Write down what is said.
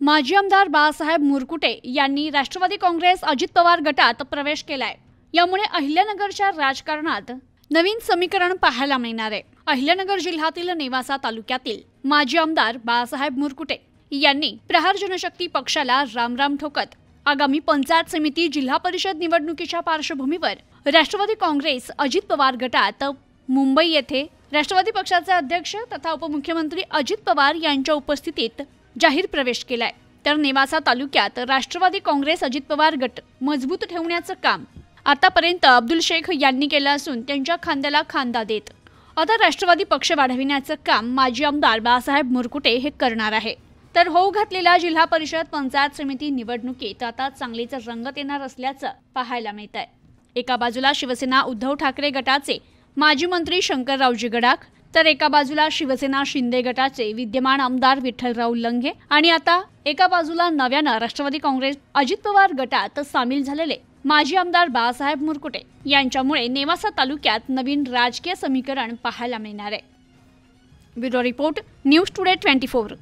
माजी आमदार बाळासाहेब मुरकुटे यांनी राष्ट्रवादी काँग्रेस अजित पवार गटात प्रवेश केलाय। यामुळे अहिल्यानगरच्या राजकारणात नवीन समीकरण पाहायला मिळणार आहे। अहिल्यानगर जिल्ह्यातील नेवासा तालुक्यातील माजी आमदार बाळासाहेब मुरकुटे यांनी प्रहार जनशक्ती पक्षाला रामराम ठोकत आगामी पंचायत समिती जिल्हा परिषद निवडणुकीच्या पार्श्वभूमीवर राष्ट्रवादी काँग्रेस अजित पवार गटात मुंबई येथे राष्ट्रवादी पक्षाचे अध्यक्ष तथा उपमुख्यमंत्री अजित पवार यांच्या उपस्थितीत जाहीर प्रवेश केलाय। तर नेवासा तालुक्यात राष्ट्रवादी काँग्रेस अजित पवार गट मजबूत ठेवण्याचं काम आतापर्यंत अब्दुल शेख यांनी केलं असून त्यांच्या खांद्याला खांदा देत आता राष्ट्रवादी पक्ष वाढविण्याचं काम माजी आमदार बाळासाहेब मुरकुटे हे करणार आहे। तर होऊ घातलेल्या जिल्हा परिषद पंचायत समिती निवडणुकीत आता चांगलीच रंगत येणार असल्याचं पाहायला मिळत आहे। एका बाजूला शिवसेना उद्धव ठाकरे गटाचे माजी मंत्री शंकररावजी गडाख, तर एका बाजूला शिवसेना शिंदे गटाचे विद्यमान आमदार विठ्ठलराव लंघे आणि आता एका बाजूला नव्यानं राष्ट्रवादी काँग्रेस अजित पवार गटात सामील झालेले माजी आमदार बाळासाहेब मुरकुटे यांच्यामुळे नेवासा तालुक्यात नवीन राजकीय समीकरण पाहायला मिळणार आहे। Bureau report, news today 24।